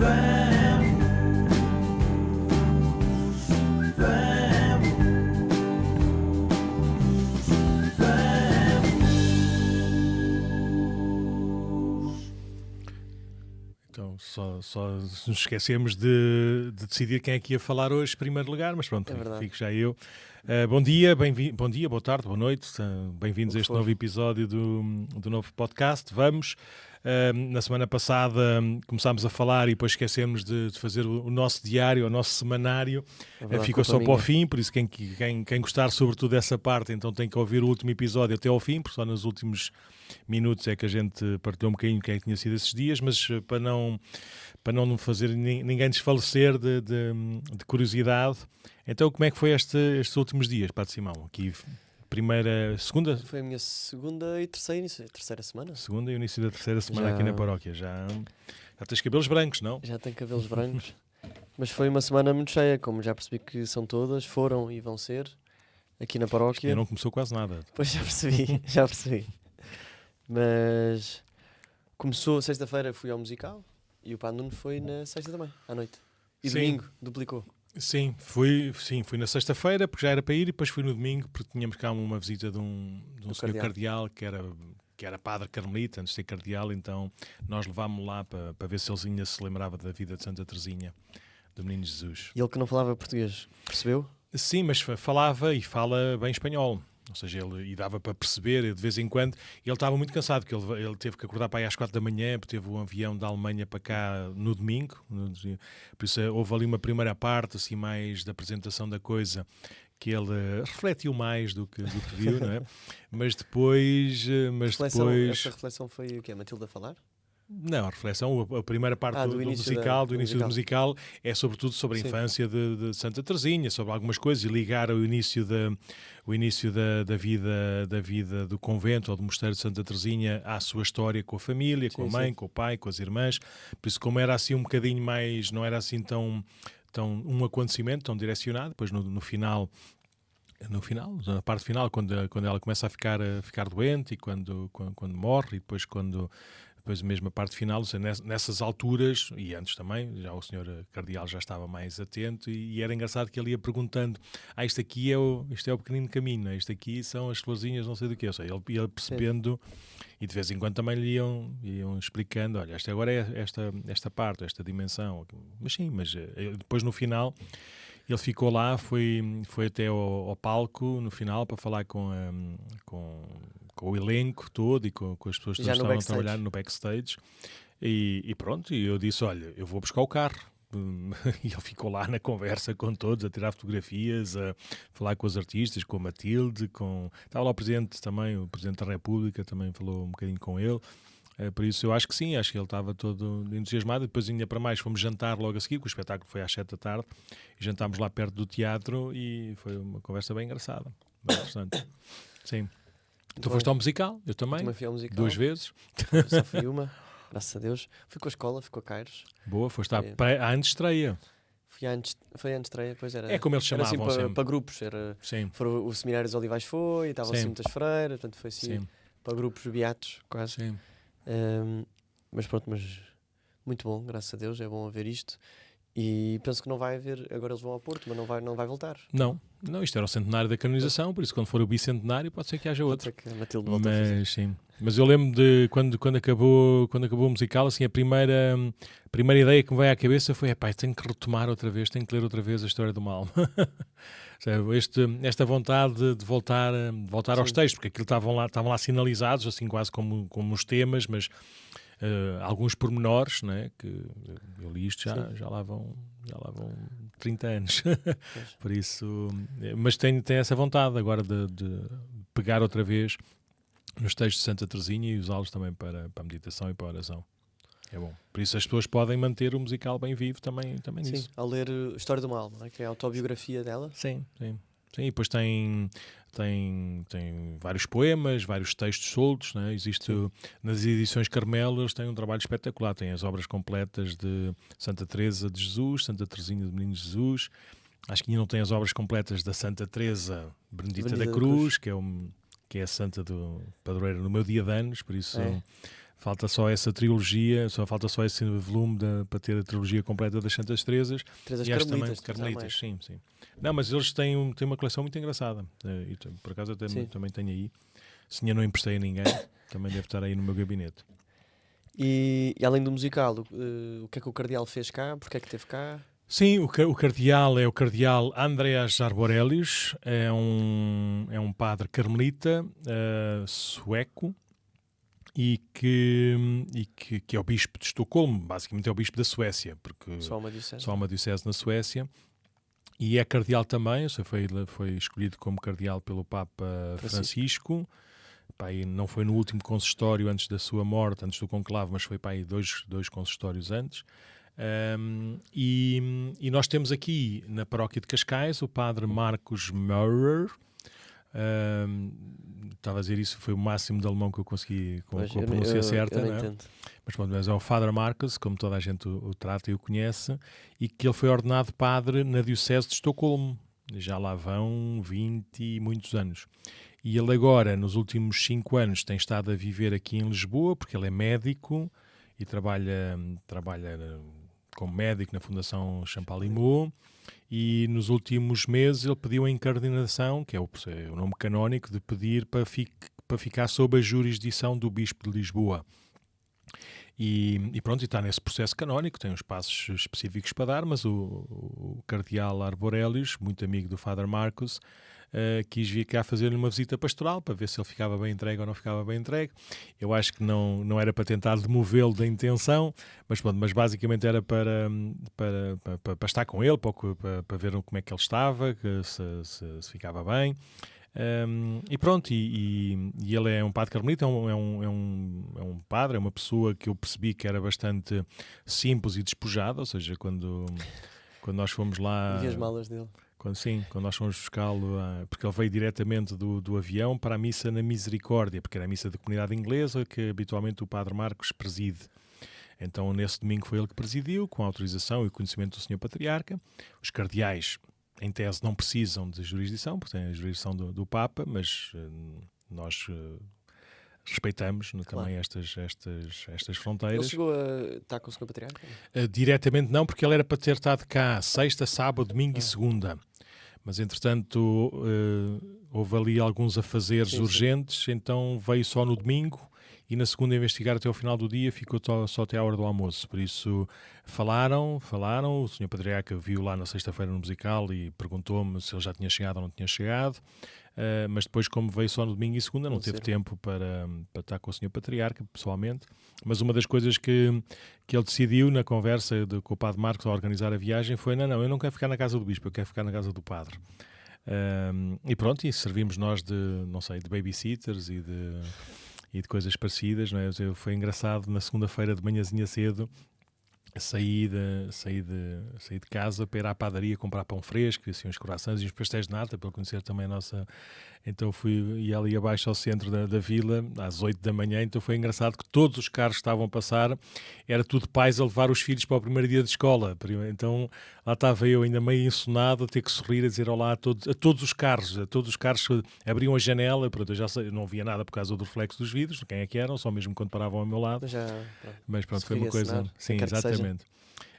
Então, só nos esquecemos de decidir quem é que ia falar hoje em primeiro lugar, mas pronto, fico já eu. Bom dia, bom dia, boa tarde, boa noite, bem-vindos a este novo episódio do novo podcast. Vamos, na semana passada começámos a falar e depois esquecemos de fazer o nosso diário, o nosso semanário, ficou só para o fim, por isso quem gostar sobretudo dessa parte, então tem que ouvir o último episódio até ao fim, porque só nos últimos minutos é que a gente partilhou um bocadinho quem é que tinha sido esses dias, mas para não fazer ninguém desfalecer de curiosidade. Então, como é que foi estes últimos dias, Padre Simão? Aqui, segunda? Foi a minha segunda e terceira semana. Segunda e início da terceira semana aqui na paróquia. Já tens cabelos brancos, não? Já tenho cabelos brancos. Mas foi uma semana muito cheia, como já percebi que são todas, foram e vão ser, aqui na paróquia. Não começou quase nada. Pois já percebi. Mas começou, sexta-feira fui ao musical e o Padre Nuno foi na sexta também, à noite. E domingo, duplicou. Sim, fui na sexta-feira, porque já era para ir, e depois fui no domingo, porque tínhamos cá uma visita de um senhor cardeal que era padre carmelita, antes de ser cardeal, então nós levámos-lo lá para ver se ele ainda se lembrava da vida de Santa Teresinha, do Menino Jesus. E ele que não falava português, percebeu? Sim, mas falava e fala bem espanhol. Ou seja, ele dava para perceber, de vez em quando, ele estava muito cansado, porque ele teve que acordar para aí às 4 da manhã, porque teve um avião da Alemanha para cá no domingo, por isso houve ali uma primeira parte, assim, mais da apresentação da coisa, que ele refletiu mais do que viu, não é? Mas depois... Essa reflexão foi o quê? A Matilde a falar? Não, a reflexão, a primeira parte do início do musical é sobretudo sobre a infância de Santa Teresinha, sobre algumas coisas, e ligar o início da vida do convento ou do mosteiro de Santa Teresinha à sua história com a família, com a mãe, com o pai, com as irmãs. Por isso, como era assim um bocadinho mais, não era assim tão um acontecimento tão direcionado, depois no final, na parte final, quando ela começa a ficar doente e quando morre, e depois mesmo a parte final, nessas alturas, e antes também, já o senhor cardeal já estava mais atento, e era engraçado que ele ia perguntando, isto aqui é o pequenino caminho, isto aqui são as florzinhas, não sei do que, ou seja, ele ia percebendo, e de vez em quando também lhe iam explicando, olha, esta agora é esta parte, esta dimensão, mas depois no final... Ele ficou lá, foi até ao palco no final para falar com o elenco todo e com as pessoas que estavam a trabalhar no backstage. E pronto, e eu disse, olha, eu vou buscar o carro. E ele ficou lá na conversa com todos, a tirar fotografias, a falar com os artistas, com a Matilde, estava lá o Presidente também, o Presidente da República também falou um bocadinho com ele. Por isso eu acho que sim, acho que ele estava todo entusiasmado. Depois ainda para mais fomos jantar logo a seguir, porque o espetáculo foi às 7 da tarde, e jantámos lá perto do teatro e foi uma conversa bem engraçada, bem interessante. Sim. Tu foste ao musical, eu também fui ao musical 2 vezes. Só fui uma, graças a Deus. Fui com a escola, fui com a Cairos. Boa, foste à antestreia. Foi a antestreia, pois era. É como eles chamavam assim, sempre. Para grupos, foram o Seminário dos Olivais foi, e estavam assim muitas freiras, portanto foi assim, para grupos beatos, quase. Sim. Mas muito bom, graças a Deus, é bom haver isto. E penso que não vai haver, agora eles vão ao Porto, mas não vai voltar. Não, isto era o centenário da canonização, por isso quando for o bicentenário pode ser que haja outro. Pode ser que a Matilde volte mas eu lembro de quando acabou o musical, assim, a primeira ideia que me veio à cabeça foi, tenho que retomar outra vez, tenho que ler outra vez a história de uma alma. Esta vontade de voltar aos textos, porque aquilo estavam lá sinalizados, assim quase como os temas, mas alguns pormenores, né, que eu li isto já lá vão 30 anos. Por isso, mas tem essa vontade agora de pegar outra vez nos textos de Santa Teresinha e usá-los também para a meditação e para a oração. É bom. Por isso as pessoas podem manter o musical bem vivo também nisso. Ao ler História de uma Alma, que é a autobiografia dela. Sim. E depois tem vários poemas, vários textos soltos, né? Existe nas edições Carmelo, eles têm um trabalho espetacular, tem as obras completas de Santa Teresa de Jesus, Santa Teresinha do Menino Jesus. Acho que ainda não tem as obras completas da Santa Teresa Benedita da Cruz, que é a santa do padroeira no meu dia de anos, por isso Falta só essa trilogia, falta só esse volume para ter a trilogia completa das Santas Teresas. Teresas e Carmelitas. Carmelitas, sim. Não, mas eles têm uma coleção muito engraçada. E, por acaso também tenho aí. Se ainda não emprestei a ninguém, também deve estar aí no meu gabinete. E além do musical, o que é que o Cardeal fez cá? Porque é que esteve cá? Sim, o Cardeal é o Cardeal Andreas Arborelius, é um padre carmelita sueco e que é o bispo de Estocolmo, basicamente é o bispo da Suécia, porque Só uma diocese na Suécia, e é cardeal também, foi escolhido como cardeal pelo Papa Francisco. Pai, não foi no último consistório antes da sua morte, antes do conclave, mas foi para aí dois consistórios antes. E nós temos aqui na paróquia de Cascais o padre Marcos Maurer. Estava a dizer isso, foi o máximo de alemão que eu consegui com a pronúncia certa. Eu não entendo. Mas é o Father Marcos, como toda a gente o trata e o conhece, e que ele foi ordenado padre na diocese de Estocolmo. Já lá vão 20 e muitos anos. E ele agora, nos últimos 5 anos, tem estado a viver aqui em Lisboa, porque ele é médico e trabalha como médico na Fundação Champalimau. E nos últimos meses ele pediu a incardinação, que é o nome canónico, de pedir para ficar sob a jurisdição do Bispo de Lisboa. E pronto, e está nesse processo canónico, tem uns passos específicos para dar, mas o Cardeal Arborelius, muito amigo do Father Marcos, quis vir cá fazer-lhe uma visita pastoral para ver se ele ficava bem entregue ou não ficava bem entregue. Eu acho que não era para tentar demovê-lo da intenção, mas basicamente era para estar com ele, para ver como é que ele estava, se ficava bem. E pronto, e ele é um padre carmelita, é um padre, é uma pessoa que eu percebi que era bastante simples e despojada, ou seja, quando nós fomos lá... E as malas dele? Quando nós fomos buscá-lo, porque ele veio diretamente do avião para a missa na Misericórdia, porque era a missa da comunidade inglesa que habitualmente o padre Marcos preside. Então nesse domingo foi ele que presidiu, com a autorização e conhecimento do Senhor Patriarca. Os cardeais, em tese, não precisam de jurisdição, porque têm a jurisdição do Papa, mas nós respeitamos também estas fronteiras. Ele chegou a estar com o Senhor Patriarca? Diretamente não, porque ele era para ter estado cá sexta, sábado, domingo e segunda. Mas, entretanto, houve ali alguns afazeres urgentes, então veio só no domingo e na segunda investigar até ao final do dia, ficou só até a hora do almoço. Por isso, falaram, o Sr. Patriarca viu lá na sexta-feira no musical e perguntou-me se ele já tinha chegado ou não tinha chegado, mas depois, como veio só no domingo e segunda, não teve tempo para estar com o Sr. Patriarca, pessoalmente. Mas uma das coisas que ele decidiu na conversa com o Padre Marcos ao organizar a viagem foi, não, eu não quero ficar na casa do Bispo, eu quero ficar na casa do Padre. E pronto, e servimos nós de babysitters e de coisas parecidas, não é? Foi engraçado, na segunda-feira de manhãzinha cedo, saí de casa para ir à padaria comprar pão fresco, assim, uns croissants e uns pastéis de nata, para conhecer também a nossa... Então ia ali abaixo ao centro da vila, às 8 da manhã, então foi engraçado que todos os carros que estavam a passar, era tudo pais a levar os filhos para o primeiro dia de escola. Então lá estava eu ainda meio ensonado, a ter que sorrir, a dizer olá a todos os carros. Abriam a janela, pronto, eu já sei, não via nada por causa do reflexo dos vidros, quem é que eram, só mesmo quando paravam ao meu lado. Mas pronto, foi uma coisa... Sim, exatamente.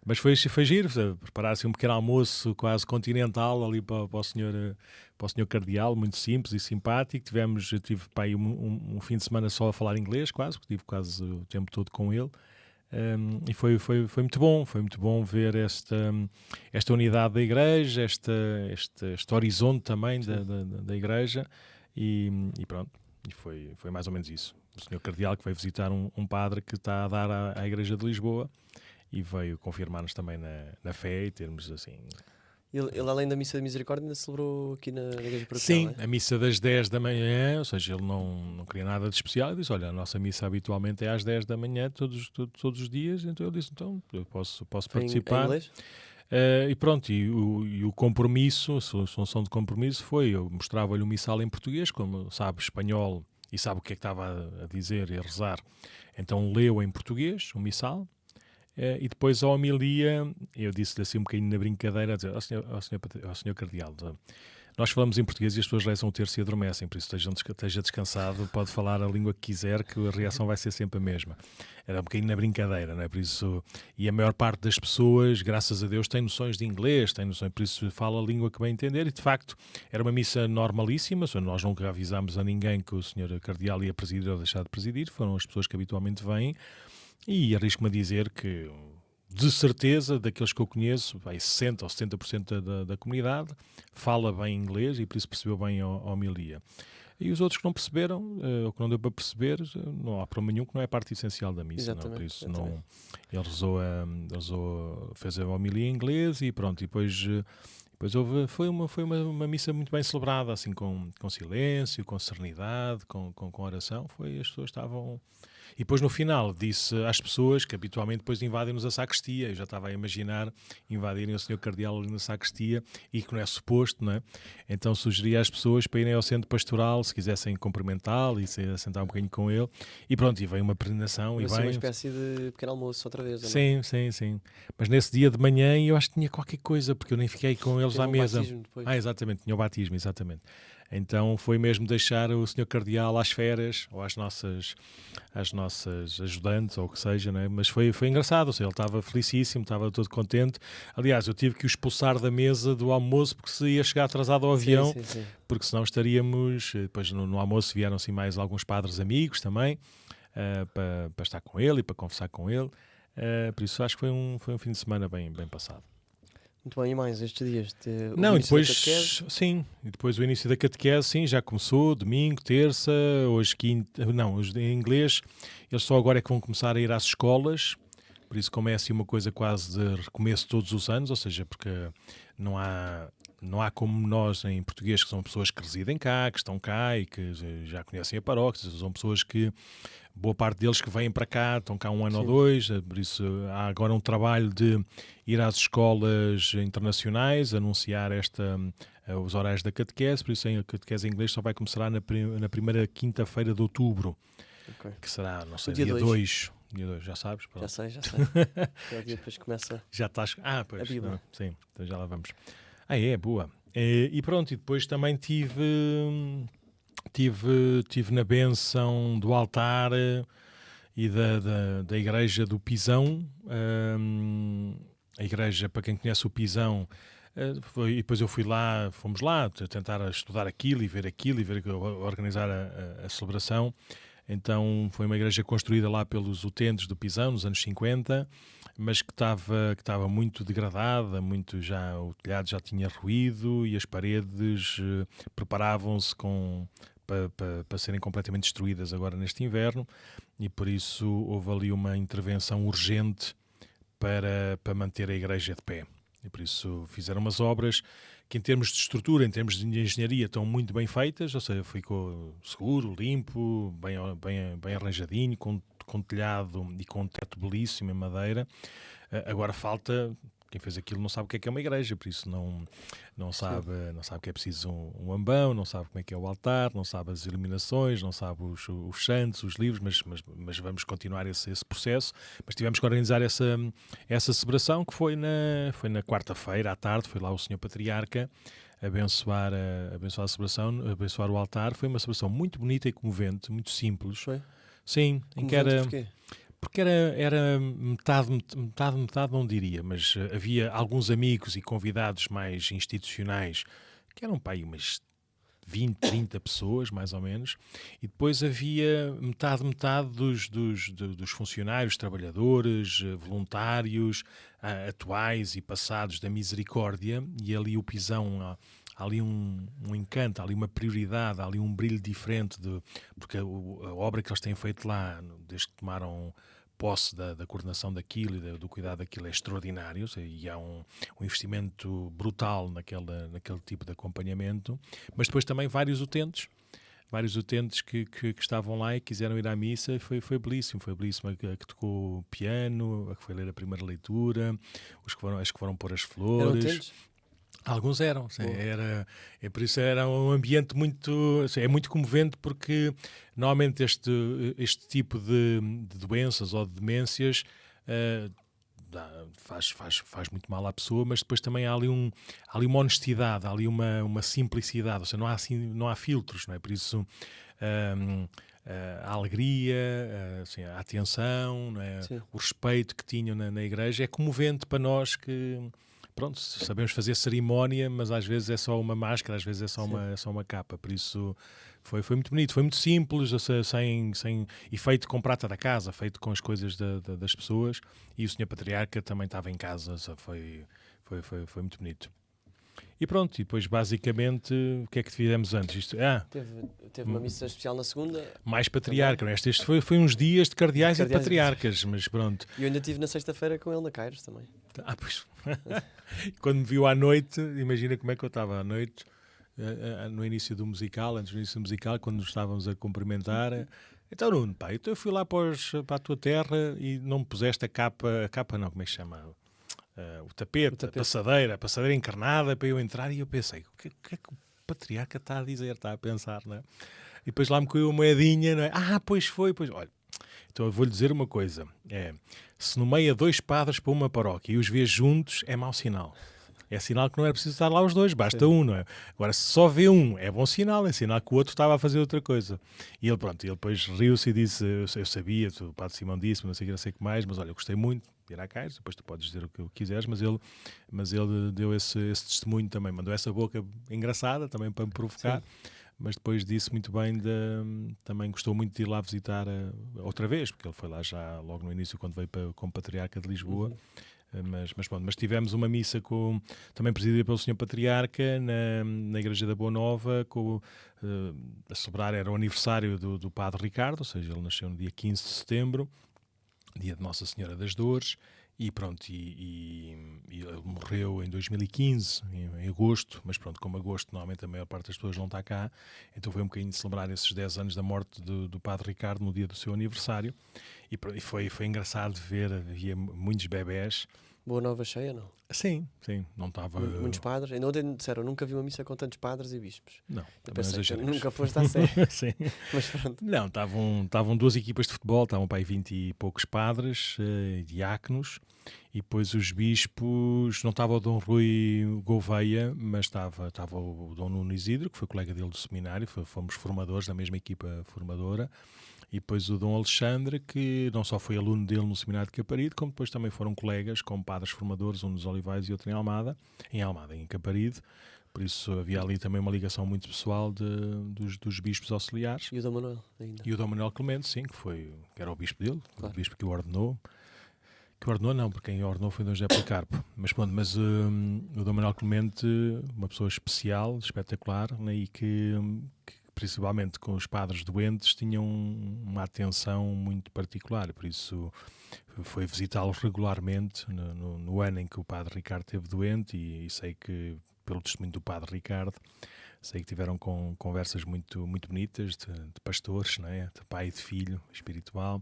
Mas foi giro, preparar-se um pequeno almoço quase continental ali para o senhor Cardeal, muito simples e simpático. Eu tive para aí um fim de semana só a falar inglês, quase, porque estive quase o tempo todo com ele. E foi muito bom ver esta unidade da igreja, este horizonte também da igreja, e pronto, e foi mais ou menos isso. O senhor Cardeal que veio visitar um padre que está a dar à igreja de Lisboa, e veio confirmar-nos também na fé e termos assim... Ele, além da missa da Misericórdia, ainda celebrou aqui na igreja paroquial? Sim, a missa das 10 da manhã, ou seja, ele não queria nada de especial. Ele disse, olha, a nossa missa habitualmente é às 10 da manhã, todos os dias. Então eu disse, então eu posso participar. Em inglês? E pronto, e o compromisso, a solução de compromisso foi, eu mostrava-lhe o missal em português, como sabe espanhol e sabe o que é que estava a dizer e a rezar. Então leu em português o missal. E depois a homilia, eu disse-lhe assim um bocadinho na brincadeira, a dizer ao senhor Cardeal, Nós falamos em português e as pessoas rezam o terço e adormecem, por isso esteja descansado, pode falar a língua que quiser, que a reação vai ser sempre a mesma. Era um bocadinho na brincadeira, não é? Por isso, e a maior parte das pessoas, graças a Deus, tem noções de inglês, por isso fala a língua que bem entender, e de facto era uma missa normalíssima, nós nunca avisámos a ninguém que o Sr. Cardeal ia presidir ou deixar de presidir, foram as pessoas que habitualmente vêm, e arrisco-me a dizer que, de certeza, daqueles que eu conheço, vai 60% ou 70% da comunidade fala bem inglês e por isso percebeu bem a homilia. E os outros que não perceberam, ou que não deu para perceber, não há problema nenhum, que não é parte essencial da missa. Não? Por isso não, ele fez a homilia em inglês e pronto, e depois foi uma missa muito bem celebrada, assim, com silêncio, com serenidade, com oração. As pessoas estavam... E depois no final disse às pessoas que habitualmente depois invadem-nos a sacristia. Eu já estava a imaginar invadirem o Sr. Cardeal ali na sacristia, e que não é suposto, não é? Então sugeri às pessoas para irem ao centro pastoral, se quisessem cumprimentá-lo e se sentar um bocadinho com ele. E pronto, e veio uma peregrinação. Vai ser uma espécie de pequeno almoço outra vez, não? Sim. Mas nesse dia de manhã eu acho que tinha qualquer coisa, porque eu nem fiquei com eles à mesa. Exatamente, tinha o batismo, exatamente. Então foi mesmo deixar o Sr. Cardeal às férias, ou às nossas ajudantes, ou o que seja, né? Mas foi engraçado, ou seja, ele estava felicíssimo, estava todo contente. Aliás, eu tive que o expulsar da mesa do almoço, porque se ia chegar atrasado ao avião, sim. Porque senão estaríamos... Depois no almoço vieram assim mais alguns padres amigos também, para estar com ele e para conversar com ele. Por isso acho que foi um fim de semana bem passado. Muito bem, e mais estes dias? Não, depois, sim, e depois o início da catequese, sim, já começou, domingo, terça, hoje quinta, não, hoje em inglês, eles só agora é que vão começar a ir às escolas, por isso como é assim uma coisa quase de recomeço todos os anos, ou seja, porque não há como nós em português, que são pessoas que residem cá, que estão cá e que já conhecem a paróquia, são pessoas que, boa parte deles que vêm para cá, estão cá um ano ou dois, por isso há agora um trabalho de ir às escolas internacionais, anunciar os horários da catequese, por isso a catequese em inglês só vai começar na primeira quinta-feira de outubro, que será, não sei, dia 2. Dia 2, já sabes? Pronto. Já sei. É o dia depois começa já estás... pois, a Bíblia. Não, sim, então já lá vamos. Boa. E pronto, e depois também tive na bênção do altar e da igreja do Pisão. A igreja, para quem conhece o Pisão, e depois eu fomos lá tentar estudar aquilo e ver organizar a celebração. Então foi uma igreja construída lá pelos utentes do Pisão nos anos 50, mas que estava muito degradada, o telhado já tinha ruído e as paredes preparavam-se para serem completamente destruídas agora neste inverno, e por isso houve ali uma intervenção urgente para manter a igreja de pé. E por isso fizeram umas obras que, em termos de estrutura, em termos de engenharia, estão muito bem feitas, ou seja, ficou seguro, limpo, bem arranjadinho, com telhado e com um teto belíssimo em madeira. Agora falta... Quem fez aquilo não sabe o que é uma igreja, por isso não sabe que é preciso um ambão, não sabe como é que é o altar, não sabe as iluminações, não sabe os santos, os livros, mas vamos continuar esse processo. Mas tivemos que organizar essa celebração, que foi na quarta-feira à tarde. Foi lá o Sr. Patriarca abençoar a celebração, abençoar o altar. Foi uma celebração muito bonita e comovente, muito simples. Foi? Sim. Em que era... Porquê? Porque era metade, não diria, mas havia alguns amigos e convidados mais institucionais, que eram para aí umas 20, 30 pessoas, mais ou menos, e depois havia metade dos funcionários, trabalhadores, voluntários, atuais e passados da Misericórdia, e ali o Pisão... Há ali um encanto, há ali uma prioridade, há ali um brilho diferente, porque a obra que eles têm feito lá, desde que tomaram posse da coordenação daquilo e do cuidado daquilo, é extraordinário, e há um investimento brutal naquele tipo de acompanhamento, mas depois também vários utentes que estavam lá e quiseram ir à missa. Foi belíssimo, a que tocou piano, a que foi ler a primeira leitura, as que foram pôr as flores. Eram utentes? Alguns eram, sim. Por isso era um ambiente muito comovente, porque normalmente este tipo de doenças ou de demências faz muito mal à pessoa, mas depois também há ali uma honestidade, há ali uma simplicidade, ou seja, não há filtros, não é? Por isso a alegria, assim, a atenção, não é? O respeito que tinham na igreja é comovente para nós que, pronto, sabemos fazer cerimónia, mas às vezes é só uma máscara, às vezes é só uma capa, por isso foi muito bonito, foi muito simples, e feito com prata da casa, feito com as coisas das pessoas, e o Sr. Patriarca também estava em casa, foi muito bonito. E pronto, e depois basicamente o que é que fizemos antes? Teve uma missa especial na segunda. Mais patriarca, não é? Este foi uns dias de cardeais e patriarcas, mas pronto. E eu ainda estive na sexta-feira com ele na Cairos também. Pois. Quando me viu à noite, imagina como é que eu estava à noite, no início do musical, antes do início do musical, quando nos estávamos a cumprimentar. Então, Nuno, pá, então eu fui lá para a tua terra e não me puseste a capa não, como é que se chama? O tapete, a passadeira encarnada para eu entrar, e eu pensei, o que é que o patriarca está a dizer, está a pensar, não é? E depois lá me caiu uma moedinha, não é? Pois, olha, então eu vou-lhe dizer uma coisa, se nomeia 2 padres para uma paróquia e os vê juntos, é mau sinal. É sinal que não era preciso estar lá os 2, basta um, não é? Agora, se só vê um, é bom sinal, é sinal que o outro estava a fazer outra coisa. E ele depois riu-se e disse, eu sabia, o Padre Simão disse, não sei o que mais, mas olha, eu gostei muito de ir à Cairos, depois tu podes dizer o que quiseres, mas ele deu esse testemunho também, mandou essa boca engraçada também para me provocar. Sim. Mas depois disse muito bem, também gostou muito de ir lá visitar outra vez, porque ele foi lá já logo no início, quando veio como Patriarca de Lisboa. Uhum. Mas tivemos uma missa também presidida pelo Sr. Patriarca na Igreja da Boa Nova, a celebrar, era o aniversário do Padre Ricardo, ou seja, ele nasceu no dia 15 de setembro, dia de Nossa Senhora das Dores, e pronto, e ele morreu em 2015, em agosto, mas pronto, como agosto normalmente a maior parte das pessoas não está cá, então foi um bocadinho de celebrar esses 10 anos da morte do Padre Ricardo no dia do seu aniversário, e foi engraçado ver, havia muitos bebés. Boa Nova cheia, não? Sim, não estava... Muitos padres, ainda ontem disseram, nunca vi uma missa com tantos padres e bispos. Não, eu pensei que nunca foste à série. Sim. Mas pronto. Não, estavam 2 equipas de futebol, estavam para aí 20 e poucos padres, diáconos, e depois os bispos, não estava o Dom Rui Gouveia, mas estava o Dom Nuno Isidro, que foi colega dele do seminário, fomos formadores da mesma equipa formadora, e depois o Dom Alexandre, que não só foi aluno dele no seminário de Caparide, como depois também foram colegas como padres formadores, um nos Olivais e outro em Caparide. Por isso havia ali também uma ligação muito pessoal dos bispos auxiliares. E o Dom Manuel ainda. E o Dom Manuel Clemente, sim, que era o bispo dele, claro. O bispo que o ordenou. Que o ordenou não, porque quem o ordenou foi o Dom José Policarpo. Mas pronto, o Dom Manuel Clemente, uma pessoa especial, espetacular, né, e que principalmente com os padres doentes, tinham uma atenção muito particular. Por isso foi visitá-los regularmente no ano em que o Padre Ricardo esteve doente, e sei que, pelo testemunho do Padre Ricardo, sei que tiveram conversas muito, muito bonitas de pastores, não é? De pai e de filho espiritual,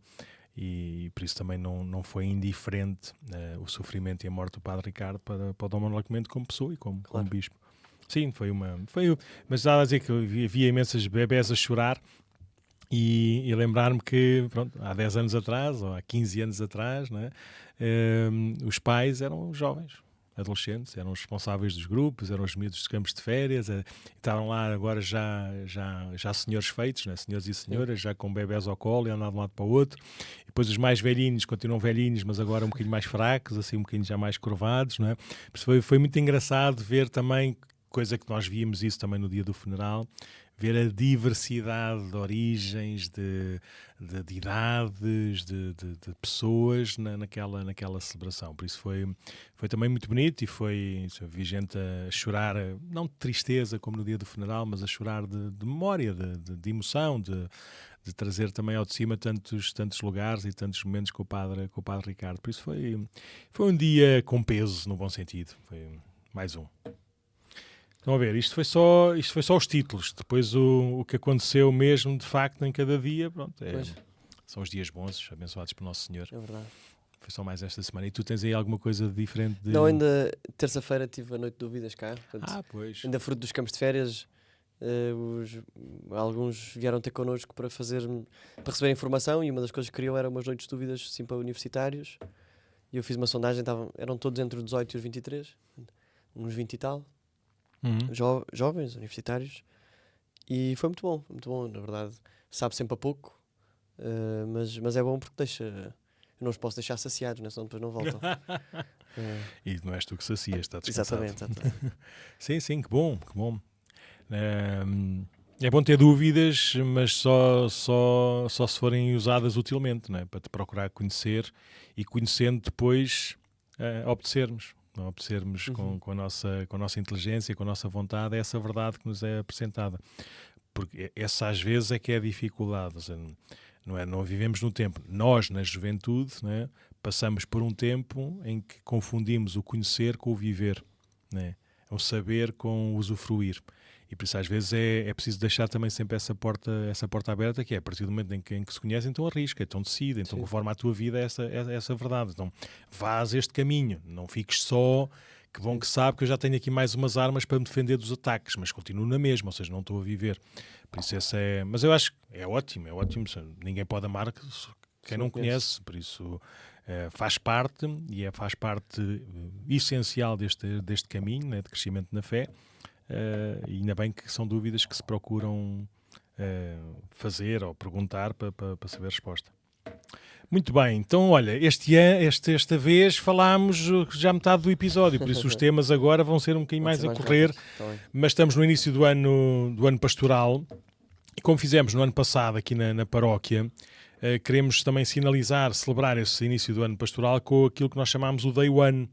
e por isso também não foi indiferente o sofrimento e a morte do Padre Ricardo para o Dom Manuel Clemente como pessoa e como bispo. Sim, mas estava a dizer que havia imensas bebés a chorar, e lembrar-me que, pronto, há 10 anos atrás, ou há 15 anos atrás, né, os pais eram jovens, adolescentes, eram os responsáveis dos grupos, eram os miúdos dos campos de férias, estavam lá agora já senhores feitos, né, senhores e senhoras, já com bebés ao colo e andar de um lado para o outro. E depois os mais velhinhos continuam velhinhos, mas agora um bocadinho mais fracos, assim, um bocadinho já mais curvados, né? Foi muito engraçado ver também, coisa que nós víamos isso também no dia do funeral, ver a diversidade de origens, de idades, de pessoas naquela celebração. Por isso foi também muito bonito, e vi gente a chorar, não de tristeza como no dia do funeral, mas a chorar de memória, de emoção, de trazer também ao de cima tantos lugares e tantos momentos com o Padre Ricardo. Por isso foi um dia com peso, no bom sentido. Foi mais um. Estão a ver, isto foi só os títulos. Depois o que aconteceu mesmo, de facto, em cada dia, pronto, são os dias bons, abençoados por Nosso Senhor. É verdade. Foi só mais esta semana. E tu tens aí alguma coisa diferente? Não, ainda terça-feira tive a Noite de Dúvidas cá. Portanto, pois. Ainda fruto dos campos de férias, alguns vieram ter connosco para receber informação, e uma das coisas que queriam era umas noites de dúvidas, sim, para universitários. E eu fiz uma sondagem, eram todos entre os 18 e os 23, uns 20 e tal, jovens, universitários. E foi muito bom, na verdade. Sabe sempre a pouco, mas é bom porque deixa... Eu não os posso deixar saciados, né? Senão depois não voltam. E não és tu que sacias, está descansado. Exatamente. Sim, que bom. É bom ter dúvidas, mas só se forem usadas utilmente, não é? Para te procurar conhecer e conhecendo depois obedecermos. Obedecermos com a nossa inteligência, com a nossa vontade, essa verdade que nos é apresentada. Porque essa às vezes é que é a dificuldade. Ou seja, não vivemos no tempo. Nós, na juventude, não é? Passamos por um tempo em que confundimos o conhecer com o viver, não é? O saber com o usufruir. E por isso às vezes é preciso deixar também sempre essa porta aberta, que é a partir do momento em que se conhece, então arrisca, então decide, então conforme a tua vida é essa verdade. Então vás este caminho, não fiques só, que bom que sabe que eu já tenho aqui mais umas armas para me defender dos ataques, mas continuo na mesma, ou seja, não estou a viver. Por isso mas eu acho que é ótimo, ninguém pode amar quem não conhece, por isso faz parte, e faz parte essencial deste caminho, né, de crescimento na fé. E ainda bem que são dúvidas que se procuram fazer ou perguntar para saber a resposta. Muito bem, então olha, esta vez falámos já metade do episódio, por isso os temas agora vão ser um bocadinho mais a correr, mas estamos no início do ano pastoral e como fizemos no ano passado aqui na paróquia, queremos também celebrar esse início do ano pastoral com aquilo que nós chamamos o Day One.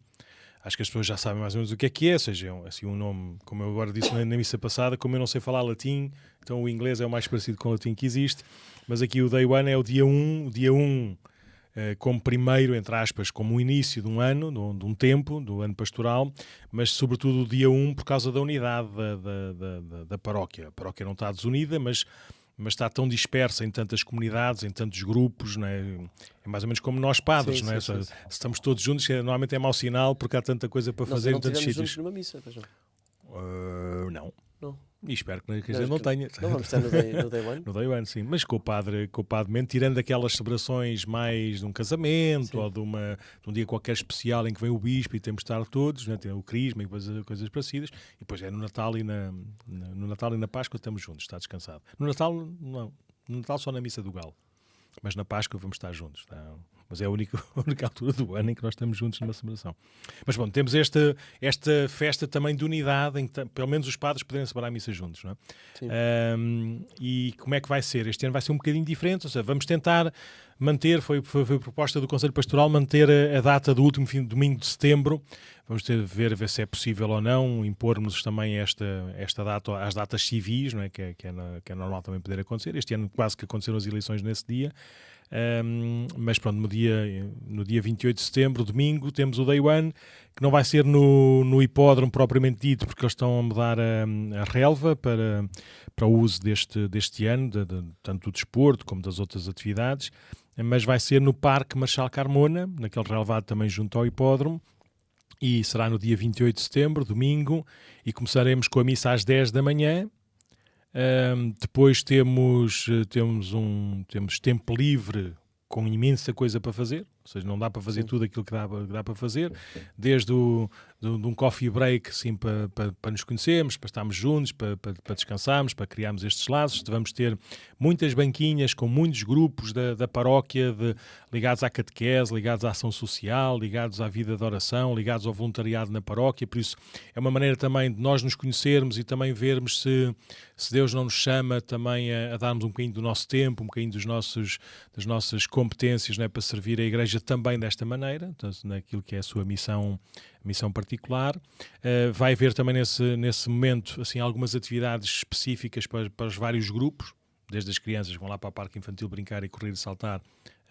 Acho que as pessoas já sabem mais ou menos o que é, seja assim, um nome, como eu agora disse na missa passada, como eu não sei falar latim, então o inglês é o mais parecido com o latim que existe, mas aqui o Day One é o dia 1, como primeiro, entre aspas, como o início de um ano, de um tempo, do ano pastoral, mas sobretudo o dia 1 por causa da unidade da paróquia. A paróquia não está desunida, mas está tão dispersa em tantas comunidades, em tantos grupos, não é? É mais ou menos como nós padres, não é? Sim. Se estamos todos juntos, normalmente é mau sinal porque há tanta coisa para fazer em tantos sítios. Juntos numa missa, pois não? Não. E espero que a gente não tenha. Não vamos estar no Day One? No Day One, sim. Mas com o padre, tirando aquelas celebrações mais de um casamento, sim, ou de um dia qualquer especial em que vem o bispo e temos de estar todos, né? Tem o crisma e coisas parecidas, e depois é no Natal e na Páscoa estamos juntos, está descansado. No Natal, não. No Natal só na missa do Galo. Mas na Páscoa vamos estar juntos. Tá? Mas é a única altura do ano em que nós estamos juntos numa celebração. Mas bom, temos esta festa também de unidade, em que pelo menos os padres podem celebrar a missa juntos. Não é? Sim. E como é que vai ser? Este ano vai ser um bocadinho diferente, ou seja, vamos tentar manter, foi proposta do Conselho Pastoral, manter a data do último domingo de setembro. Vamos ver se é possível ou não impormos também esta data às datas civis, não é? Que é normal também poder acontecer. Este ano quase que aconteceram as eleições nesse dia. Mas pronto, no dia 28 de setembro, domingo, temos o Day One, que não vai ser no hipódromo propriamente dito, porque eles estão a mudar a relva para o uso deste ano, tanto do desporto como das outras atividades, mas vai ser no Parque Marchal Carmona, naquele relvado também junto ao hipódromo, e será no dia 28 de setembro, domingo, e começaremos com a missa às 10 da manhã. Depois temos tempo livre com imensa coisa para fazer, ou seja, não dá para fazer, sim, tudo aquilo que dá para fazer, desde de um coffee break, assim, para nos conhecermos, para estarmos juntos, para descansarmos, para criarmos estes laços. Vamos ter muitas banquinhas com muitos grupos da paróquia ligados à catequese, ligados à ação social, ligados à vida de oração, ligados ao voluntariado na paróquia. Por isso é uma maneira também de nós nos conhecermos e também vermos se Deus não nos chama também a darmos um bocadinho do nosso tempo, um bocadinho das nossas competências, né, para servir a Igreja também desta maneira, portanto, naquilo que é a sua missão particular. Vai haver também nesse momento assim, algumas atividades específicas para os vários grupos, desde as crianças que vão lá para o parque infantil brincar e correr e saltar,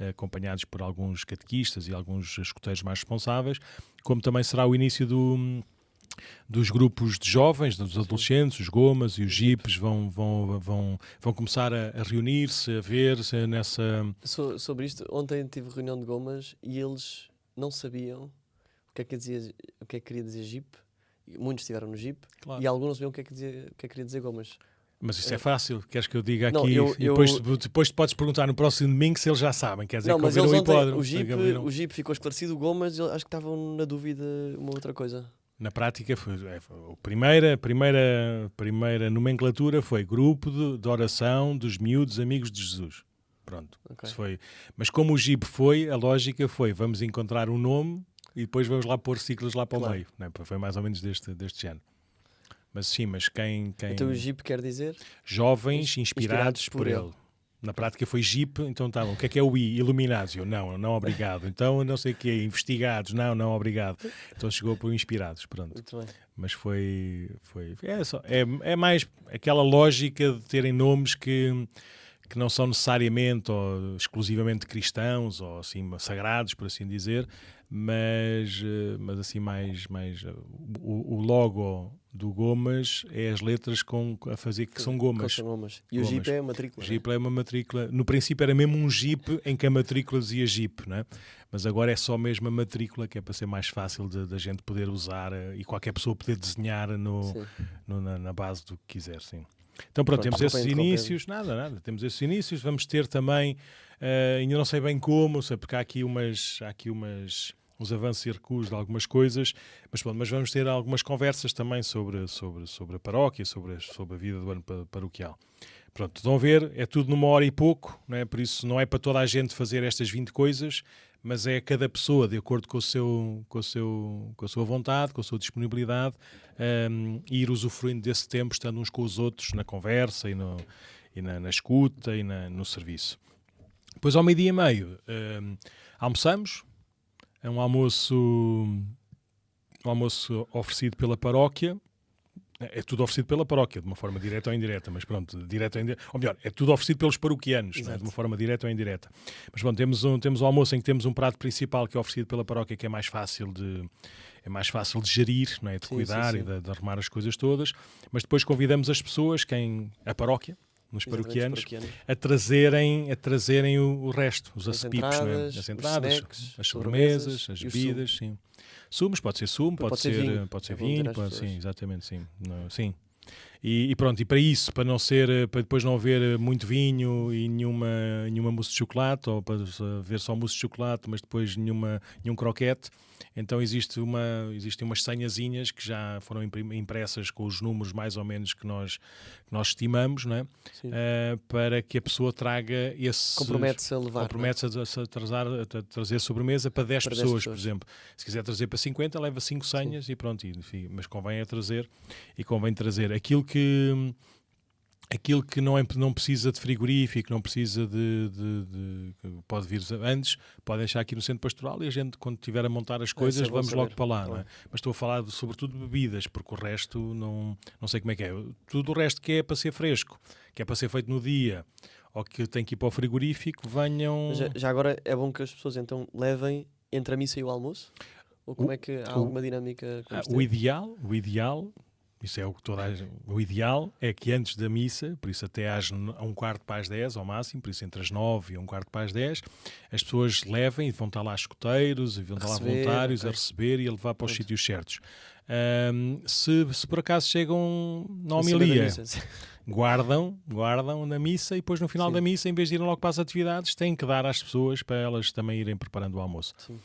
acompanhados por alguns catequistas e alguns escuteiros mais responsáveis, como também será o início dos grupos de jovens, dos adolescentes, os gomas e os jipes vão começar a reunir-se, a ver-se nessa... Sobre isto, ontem tive reunião de gomas e eles não sabiam o que é que queria dizer jipe. Muitos estiveram no jipe, claro, e alguns não sabiam o que é que queria dizer gomas. Mas isso é fácil, queres que eu diga aqui? Não, e depois podes perguntar no próximo domingo se eles já sabem. Quer dizer, não, que mas eles ontem, hipódromo, o Jeep ficou esclarecido, o Gomas, acho que estavam na dúvida uma outra coisa. Na prática, a primeira nomenclatura foi Grupo de Oração dos Miúdos Amigos de Jesus. Pronto. Okay. Isso foi. Mas como o Jeep foi, a lógica foi, vamos encontrar um nome e depois vamos lá pôr ciclos lá para o meio. Não é? Foi mais ou menos deste género. Mas sim, mas quem... Então o Jeep quer dizer? Jovens inspirados por ele. Na prática foi Jeep, então estavam. O que é o I? Iluminados. Eu, não obrigado. Então não sei o que é, investigados. Não obrigado. Então chegou por inspirados, pronto. Muito bem. Mas é mais aquela lógica de terem nomes que não são necessariamente ou exclusivamente cristãos ou assim sagrados, por assim dizer, mas assim mais o logo do Gomas é as letras a fazer que são gomas. E o Jeep é a matrícula. O Jeep é uma matrícula. No princípio era mesmo um Jeep em que a matrícula dizia Jeep, não é? Mas agora é só mesmo a matrícula, que é para ser mais fácil da gente poder usar e qualquer pessoa poder desenhar na base do que quiser, sim. Então pronto, temos esses inícios, nada, temos esses inícios, vamos ter também, ainda não sei bem como, porque há aqui uns avanços e recuos de algumas coisas, mas vamos ter algumas conversas também sobre a paróquia, sobre a vida do ano paroquial. Pronto, vão ver, é tudo numa hora e pouco, não é? Por isso não é para toda a gente fazer estas 20 coisas, mas é cada pessoa, de acordo com a sua vontade, com a sua disponibilidade, ir usufruindo desse tempo, estando uns com os outros na conversa e na escuta e no serviço. Depois, ao 12:30, almoçamos. É um almoço oferecido pela paróquia. É tudo oferecido pela paróquia, de uma forma direta ou indireta, mas pronto, direta ou indireta, ou melhor, é tudo oferecido pelos paroquianos, não é? De uma forma direta ou indireta. Mas pronto, temos um almoço em que temos um prato principal que é oferecido pela paróquia, que é mais fácil de gerir, não é? De cuidar e de arrumar as coisas todas, mas depois convidamos as pessoas, a paróquia, nos paroquianos, a trazerem o resto, os acepipos, não é? As entradas, snacks, as sobremesas, as bebidas, sim. Sumos, pode ser sumo, pode ser vinho, sim, exatamente, sim. Sim. E pronto, e para isso, para depois não haver muito vinho e nenhuma mousse de chocolate, ou para haver só mousse de chocolate, mas depois nenhum croquete, então existem umas senhazinhas que já foram impressas com os números mais ou menos que nós estimamos, não é? Para que a pessoa traga esse... Compromete-se a levar. Compromete-se a trazer sobremesa para 10 pessoas, por exemplo. Se quiser trazer para 50, leva 5 senhas e pronto. Mas convém trazer aquilo que não precisa de frigorífico, não precisa pode vir antes, pode deixar aqui no centro pastoral e a gente, quando estiver a montar as coisas, vamos logo para lá, não é? Mas estou a falar sobretudo de bebidas, porque o resto não sei como é que é. Tudo o resto que é para ser fresco, que é para ser feito no dia, ou que tem que ir para o frigorífico, venham... Já agora é bom que as pessoas então levem entre a missa e o almoço? Ou como é que há alguma dinâmica? O ideal... Isso é o ideal é que antes da missa, por isso até às 9:45 ao máximo, por isso entre as 9 e 9:45, as pessoas levem e vão estar lá escuteiros, e vão estar lá voluntários a receber e a levar para os sítios certos. Se por acaso chegam na homilia, guardam na missa e depois no final da missa, em vez de irem logo para as atividades, têm que dar às pessoas para elas também irem preparando o almoço. Sim.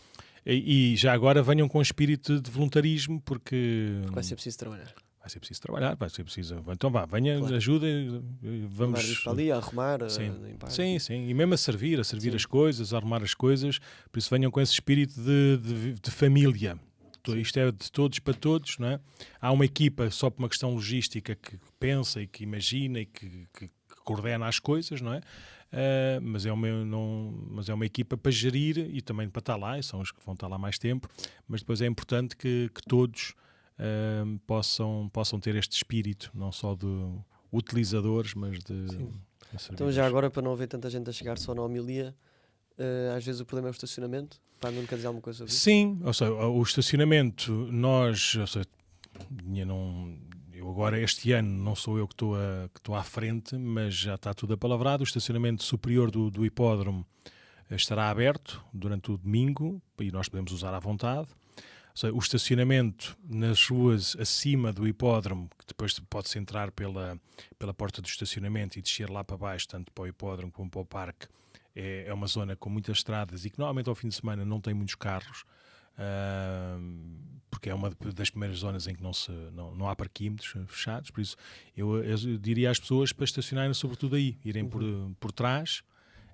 E já agora venham com espírito de voluntarismo, porque vai ser preciso trabalhar. Vai ser preciso. Então venha, claro. Ajuda, vamos para ali a arrumar, sim. E mesmo a servir as coisas, a arrumar as coisas, por isso venham com esse espírito de família. Isto é de todos para todos, não é? Há uma equipa só por uma questão logística que pensa e que imagina e que coordena as coisas, não é? Mas é uma equipa para gerir e também para estar lá, e são os que vão estar lá mais tempo, mas depois é importante que todos possam ter este espírito, não só de utilizadores, mas de então já agora, para não haver tanta gente a chegar só na homilia, às vezes o problema é o estacionamento. Para nunca dizer alguma coisa sobre isso? Sim, ou seja, o estacionamento, eu agora este ano não sou eu que estou à frente, mas já está tudo apalavrado. O estacionamento superior do hipódromo estará aberto durante o domingo e nós podemos usar à vontade. seja, o estacionamento nas ruas acima do hipódromo, que depois pode-se entrar pela porta do estacionamento e descer lá para baixo, tanto para o hipódromo como para o parque, é uma zona com muitas estradas e que normalmente ao fim de semana não tem muitos carros, porque é uma das primeiras zonas em que não há parquímetros fechados. Por isso eu diria às pessoas para estacionarem sobretudo aí, irem por trás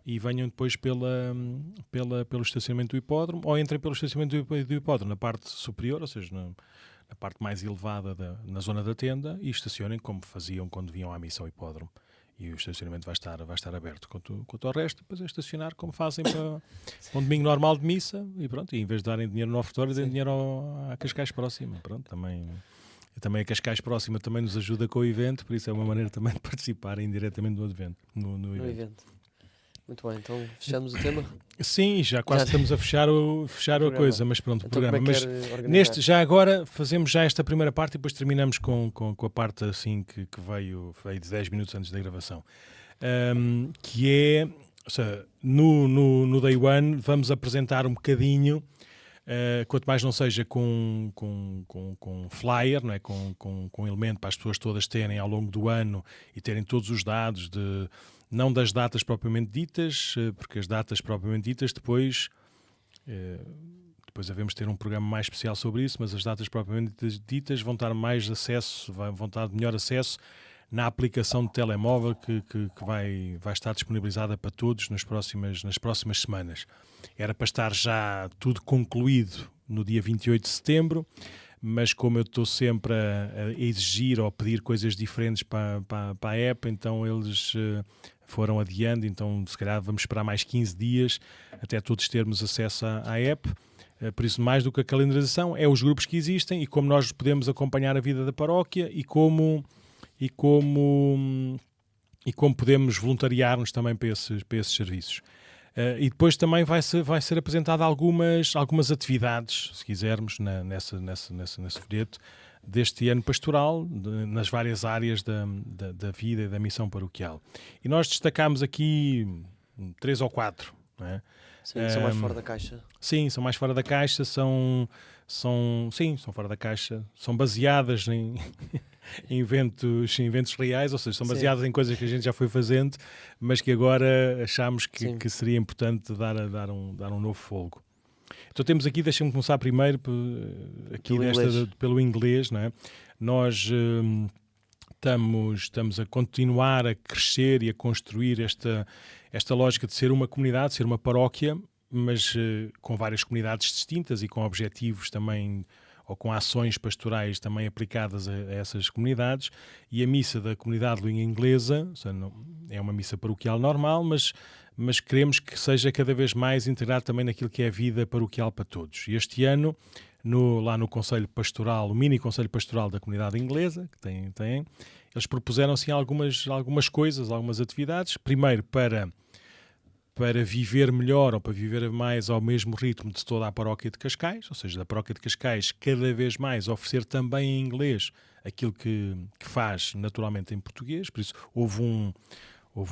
e venham depois pelo estacionamento do hipódromo, ou entrem pelo estacionamento do hipódromo na parte superior, ou seja, na parte mais elevada na zona da tenda, e estacionem como faziam quando vinham à missa ao hipódromo. E o estacionamento vai estar aberto. Quanto ao resto, depois é estacionar como fazem para um domingo normal de missa, e pronto, e em vez de darem dinheiro no ofertório, deem dinheiro à Cascais Próxima. Pronto, também a Cascais Próxima também nos ajuda com o evento, por isso é uma maneira também de participarem diretamente no evento. No evento. Muito bem, então fechamos o tema? Sim, já quase estamos a fechar a coisa, mas pronto, então, o programa. Mas já agora fazemos já esta primeira parte e depois terminamos com a parte assim que veio de 10 minutos antes da gravação. Que é, ou seja, no Day One vamos apresentar um bocadinho, quanto mais não seja com flyer, não é? com elemento para as pessoas todas terem ao longo do ano e terem todos os dados não das datas propriamente ditas, porque as datas propriamente ditas depois havemos de ter um programa mais especial sobre isso, mas as datas propriamente ditas vão estar mais acesso, vão estar de melhor acesso na aplicação de telemóvel que vai estar disponibilizada para todos nas próximas semanas. Era para estar já tudo concluído no dia 28 de setembro, mas como eu estou sempre a exigir ou a pedir coisas diferentes para a app, então eles foram adiando, então se calhar vamos esperar mais 15 dias até todos termos acesso à app. Por isso, mais do que a calendarização, é os grupos que existem e como nós podemos acompanhar a vida da paróquia e como podemos voluntariar-nos também para esses serviços. E depois também vai ser apresentada algumas atividades, se quisermos, nesse folheto deste ano pastoral, nas várias áreas da vida e da missão paroquial. E nós destacámos aqui 3 ou 4, não é? Sim, são mais fora da caixa. Sim, são mais fora da caixa, são fora da caixa, são baseadas em eventos reais, ou seja, são baseadas em coisas que a gente já foi fazendo, mas que agora achamos que seria importante dar um novo fogo. Então temos aqui, deixa-me começar primeiro pelo inglês, não é? Nós estamos a continuar a crescer e a construir esta lógica de ser uma comunidade, ser uma paróquia, mas com várias comunidades distintas e com objetivos também, ou com ações pastorais também aplicadas a essas comunidades, e a missa da comunidade de língua inglesa, ou seja, é uma missa paroquial normal, mas queremos que seja cada vez mais integrado também naquilo que é a vida paroquial para todos. E este ano, lá no Conselho Pastoral, o mini Conselho Pastoral da comunidade inglesa, que tem eles propuseram assim algumas coisas, algumas atividades, primeiro para viver melhor ou para viver mais ao mesmo ritmo de toda a paróquia de Cascais, ou seja, da paróquia de Cascais cada vez mais oferecer também em inglês aquilo que faz naturalmente em português. Por isso houve um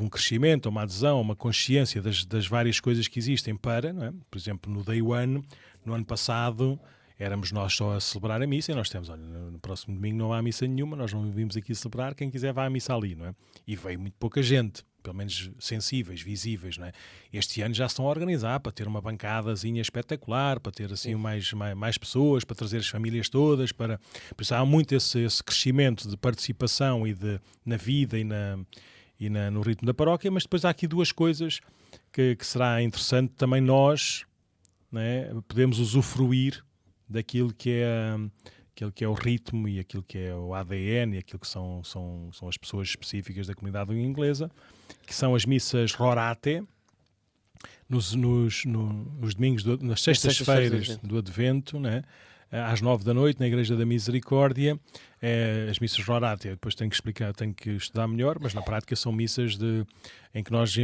crescimento, uma adesão, uma consciência das várias coisas que existem não é? Por exemplo, no Day One, no ano passado, éramos nós só a celebrar a missa e nós temos, olha, no próximo domingo não há missa nenhuma, nós não vimos aqui celebrar, quem quiser vá à missa ali, não é? E veio muito pouca gente, pelo menos sensíveis, visíveis, não é? Este ano já se estão a organizar para ter uma bancadazinha espetacular, para ter assim mais pessoas, para trazer as famílias todas, por isso há muito esse crescimento de participação na vida e no ritmo da paróquia, mas depois há aqui duas coisas que será interessante também nós, não é, podemos usufruir daquilo que é o ritmo e aquilo que é o ADN e aquilo que são as pessoas específicas da comunidade inglesa, que são as missas Rorate, nos domingos, nas sextas-feiras do Advento, né? Às 9 da noite, na Igreja da Misericórdia, as missas Rorate, depois tenho que estudar melhor, mas na prática são missas em que nós,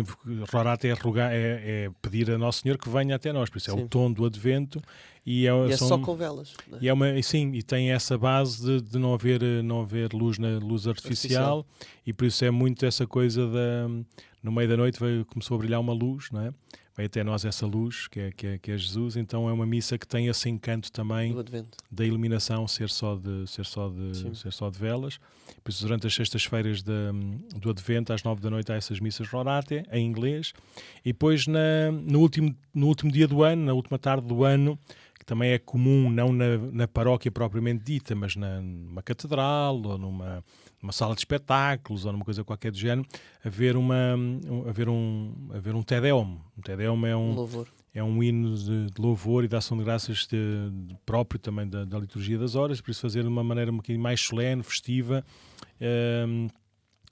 Rorate é pedir a Nosso Senhor que venha até nós, por isso é o tom do Advento. E é só com velas. Né? E tem essa base de não haver luz artificial, e por isso é muito essa coisa no meio da noite começou a brilhar uma luz, não é? Veio até nós essa luz, que é Jesus. Então é uma missa que tem esse encanto também da iluminação ser só de velas. Por isso, durante as sextas-feiras do Advento, às 9 da noite, há essas missas Rorate, em inglês. E depois, no último dia do ano, na última tarde do ano, que também é comum, não na paróquia propriamente dita, mas numa catedral ou numa sala de espetáculos ou numa coisa qualquer do género, haver um Te Deum. Um Te Deum é um hino de louvor e de ação de graças próprio também da liturgia das horas, por isso fazer de uma maneira um bocadinho mais solene, festiva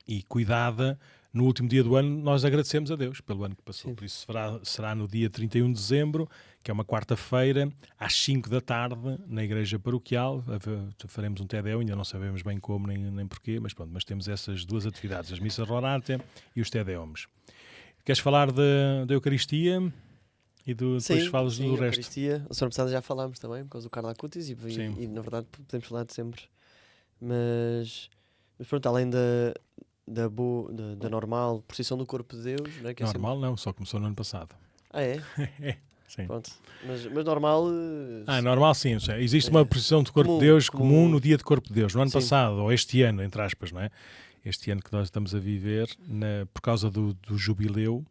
e cuidada. No último dia do ano, nós agradecemos a Deus pelo ano que passou. Sim. Por isso será no dia 31 de dezembro, que é uma quarta-feira, às 5 da tarde, na igreja paroquial. Faremos um Te Deum, ainda não sabemos bem como nem porquê, mas pronto, mas temos essas duas atividades, as missas Rorate e os Te Deums. Queres falar da Eucaristia? E depois falas do resto. Eucaristia. A semana passada já falámos também, por causa do Carla Acutis, e na verdade podemos falar de sempre. Mas pronto, além da normal procissão do Corpo de Deus, não é? Que normal sempre... não, só começou no ano passado. Ah, é? Sim. Pronto. Mas normal... normal sim. Existe uma procissão do Corpo de Deus comum no dia do Corpo de Deus. No ano passado, ou este ano, entre aspas, não é? Este ano que nós estamos a viver, por causa do jubileu,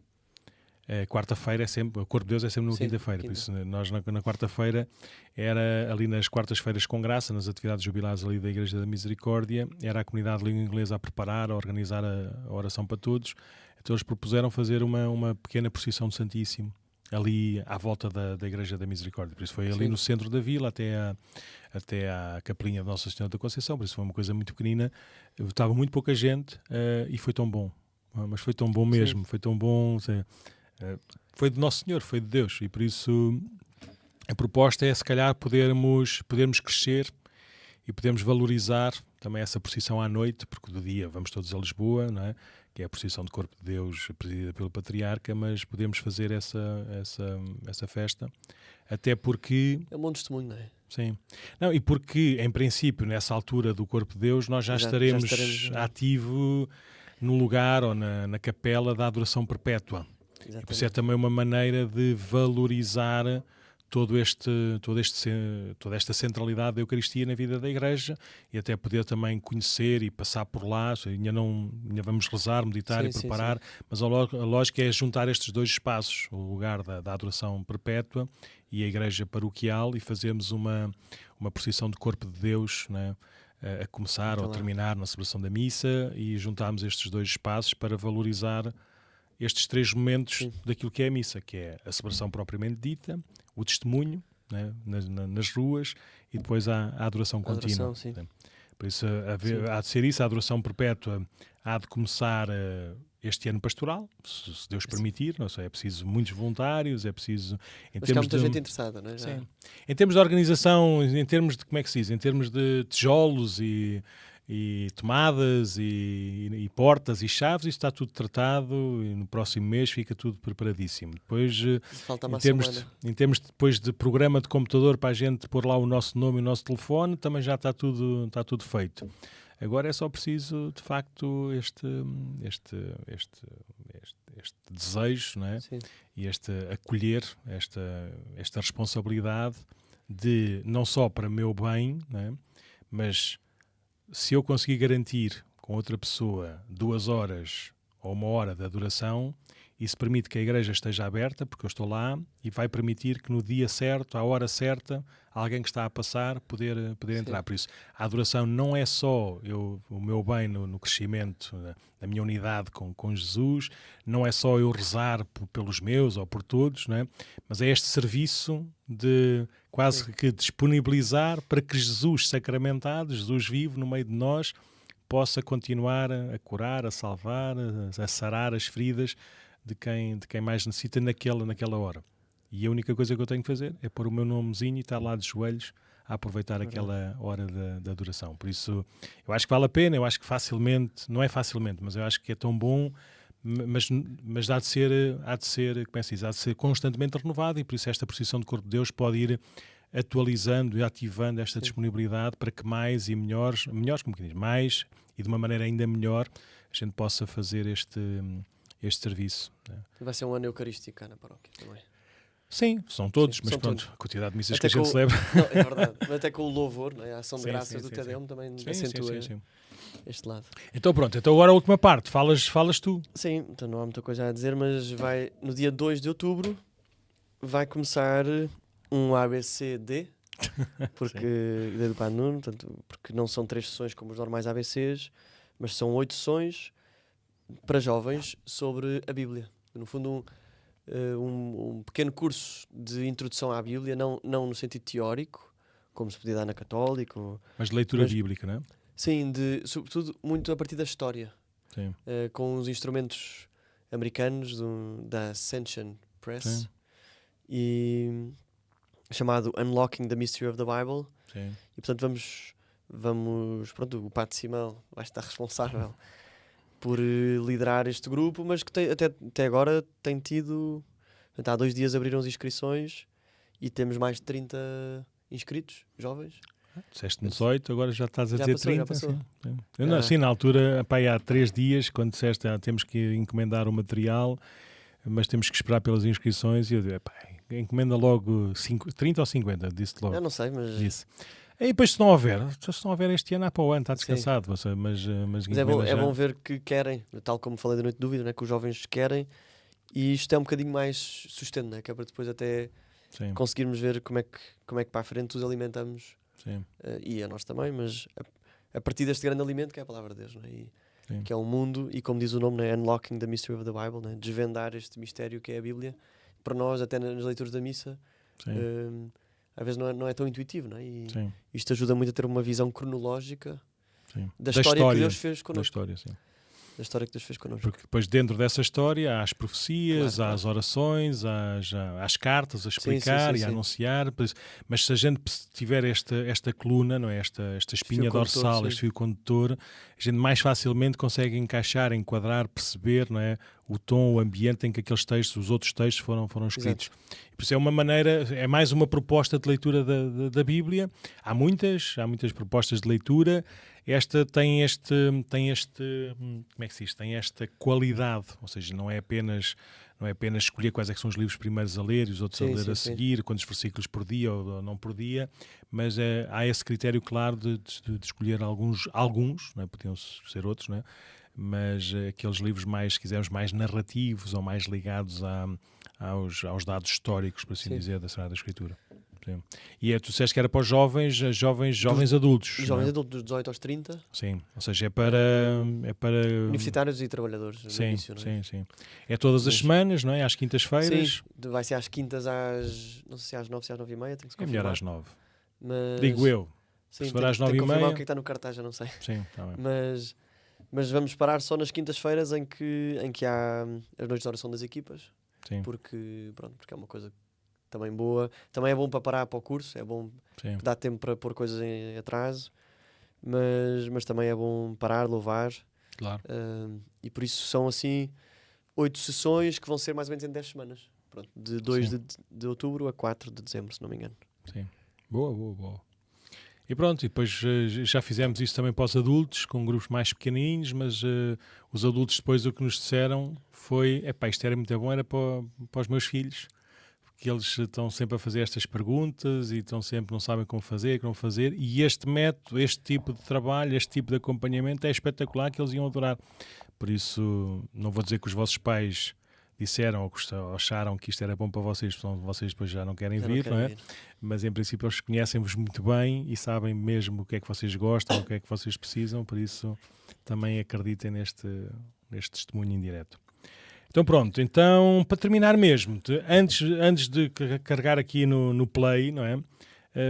quarta-feira é sempre, o Corpo de Deus é sempre na quinta-feira, por isso nós na quarta-feira era ali nas quartas-feiras com graça, nas atividades jubilares ali da Igreja da Misericórdia, era a comunidade de língua inglesa a preparar, a organizar a oração para todos, então eles propuseram fazer uma pequena procissão do Santíssimo ali à volta da Igreja da Misericórdia, por isso foi ali no centro da vila até à capelinha de Nossa Senhora da Conceição, por isso foi uma coisa muito pequenina, estava muito pouca gente e foi tão bom, mas foi tão bom mesmo, foi tão bom... foi de Nosso Senhor, foi de Deus, e por isso a proposta é se calhar podermos crescer e podermos valorizar também essa procissão à noite, porque do dia vamos todos a Lisboa, não é? Que é a procissão do Corpo de Deus presidida pelo Patriarca, mas podemos fazer essa festa, até porque... É um bom testemunho, não é? Sim. Não, e porque, em princípio, nessa altura do Corpo de Deus, nós já estaremos ativo no lugar ou na capela da adoração perpétua. E por isso é também uma maneira de valorizar toda esta centralidade da Eucaristia na vida da Igreja e até poder também conhecer e passar por lá. Ainda vamos rezar, meditar e preparar, mas a lógica é juntar estes dois espaços, o lugar da adoração perpétua e a Igreja paroquial, e fazermos uma procissão de Corpo de Deus, né, a começar ou a terminar na celebração da missa, e juntarmos estes dois espaços para valorizar estes três momentos daquilo que é a missa, que é a celebração propriamente dita, o testemunho, né, nas ruas, e depois a adoração contínua. Por isso há de ser isso, a adoração perpétua há de começar este ano pastoral, se Deus permitir, não sei, é preciso muitos voluntários, é preciso... Mas há muita gente interessada, não é? Sim. Em termos de organização, em termos de, como é que se diz, em termos de tijolos e tomadas e portas e chaves, isso está tudo tratado, e no próximo mês fica tudo preparadíssimo. Depois, em termos depois de programa de computador para a gente pôr lá o nosso nome e o nosso telefone, também já está tudo feito. Agora é só preciso, de facto, este desejo, não é? E acolher esta responsabilidade de, não só para meu bem, não é? Mas se eu conseguir garantir com outra pessoa 2 horas ou 1 hora de adoração, isso permite que a igreja esteja aberta, porque eu estou lá, e vai permitir que no dia certo, à hora certa, alguém que está a passar poder entrar. Por isso, a adoração não é só o meu bem no crescimento, na minha unidade com Jesus, não é só eu rezar pelos meus ou por todos, não é? Mas é este serviço de quase que disponibilizar para que Jesus sacramentado, Jesus vivo no meio de nós, possa continuar a curar, a salvar, a sarar as feridas de quem mais necessita naquela hora. E a única coisa que eu tenho que fazer é pôr o meu nomezinho e estar lá de joelhos a aproveitar aquela hora da adoração. Por isso, eu acho que vale a pena, eu acho que facilmente, não é facilmente, mas eu acho que é tão bom, mas há de ser, como é que se diz, há de ser constantemente renovado, e por isso esta procissão do Corpo de Deus pode ir atualizando e ativando esta disponibilidade para que mais e melhores como que diz, mais e de uma maneira ainda melhor, a gente possa fazer este serviço. Né? Vai ser um ano eucarístico cá na paróquia também. Sim, são todos, Sim, mas são pronto, todos. a quantidade de missas Até que a gente com celebra. Não, é verdade. Mas até com o louvor, não é? A ação de Sim, graças sim, do sim, Tedeum sim. também Sim, acentua sim. este lado. Então pronto, então agora a última parte, falas tu. Sim, então não há muita coisa a dizer, mas no dia 2 de outubro vai começar um ABCD, porque do Padre Nuno, portanto, porque não são 3 sessões como os normais ABCs, mas são 8 sessões para jovens sobre a Bíblia. No fundo, um pequeno curso de introdução à Bíblia, não no sentido teórico, como se podia dar na Católica. Mas de leitura bíblica, não é? Sim, sobretudo muito a partir da história. Sim. Com os instrumentos americanos da Ascension Press. Sim. E chamado Unlocking the Mystery of the Bible. Sim. E portanto vamos pronto, o Padre Simão vai estar responsável por liderar este grupo, mas que até agora tem tido, portanto, há 2 dias abriram as inscrições e temos mais de 30 inscritos, jovens. Disseste 18, agora já estás a dizer passou, 30. já passou. Sim. Eu não, assim, na altura, há 3 dias, quando disseste temos que encomendar o material, mas temos que esperar pelas inscrições, e eu disse, encomenda logo 30 ou 50, disse-te logo. Eu não sei, mas... Disse. E depois se não houver este ano, há para o ano, está descansado. Mas é bom ver que querem, tal como falei da Noite de Dúvida, né, que os jovens querem, e isto é um bocadinho mais sustento, né, que é para depois até conseguirmos ver como é que para a frente os alimentamos. E a nós também, mas a partir deste grande alimento que é a palavra de Deus, né? Que é um mundo, e como diz o nome, né? Unlocking the Mystery of the Bible, né? Desvendar este mistério que é a Bíblia. Para nós, até nas leituras da missa, às vezes não é tão intuitivo, né? E isto ajuda muito a ter uma visão cronológica da história que Deus fez connosco. Da história que Deus fez connosco. Porque depois dentro dessa história há as profecias, há as orações, há as cartas a explicar e a anunciar, mas se a gente tiver esta coluna, não é? esta espinha dorsal, este fio condutor, a gente mais facilmente consegue enquadrar, perceber, não é? O tom, o ambiente em que aqueles textos, os outros textos foram escritos. Por isso é mais uma proposta de leitura da Bíblia. Há muitas propostas de leitura. Esta tem como é que se diz? Tem esta qualidade, ou seja, não é apenas escolher quais é que são os livros primeiros a ler e os outros a ler a seguir, quantos versículos por dia ou não por dia, mas há esse critério claro de escolher alguns, não é? Podiam ser outros, não é? Mas aqueles livros mais, se quisermos, mais narrativos ou mais ligados aos dados históricos, por assim dizer, da Sagrada Escritura. Sim. E tu disseste que era para os jovens adultos. Jovens adultos, dos 18 aos 30. Sim, ou seja, é para universitários e trabalhadores. Sim, no início, não é? Sim. É todas as semanas, não é? Às quintas-feiras. Sim, vai ser às quintas não sei se às 9, se às 9h30, tem que se confirmar. É melhor às 9. Mas... Digo eu. Sim, se for às 9h30... confirmar o que está no cartaz, já não sei. Sim, está bem. Mas vamos parar só nas quintas-feiras em que há as noites de oração das equipas. Sim. Porque é uma coisa também boa. Também é bom para parar para o curso, é bom dar tempo para pôr coisas em atraso, mas também é bom parar, louvar. Claro. E por isso são assim 8 sessões que vão ser mais ou menos em 10 semanas. Pronto, de 2 de outubro a 4 de dezembro, se não me engano. Sim. Boa. E pronto, e depois já fizemos isso também para os adultos, com grupos mais pequenininhos, mas os adultos depois o que nos disseram foi, isto era muito bom, era para os meus filhos, porque eles estão sempre a fazer estas perguntas e não sabem como fazer, e este método, este tipo de trabalho, este tipo de acompanhamento é espetacular, que eles iam adorar. Por isso, não vou dizer que os vossos pais disseram ou acharam que isto era bom para vocês, porque vocês depois já não querem vir, não é? Mas em princípio eles conhecem-vos muito bem e sabem mesmo o que é que vocês gostam, o que é que vocês precisam, por isso também acreditem neste testemunho indireto. Então pronto, para terminar mesmo, antes de carregar aqui no play, não é?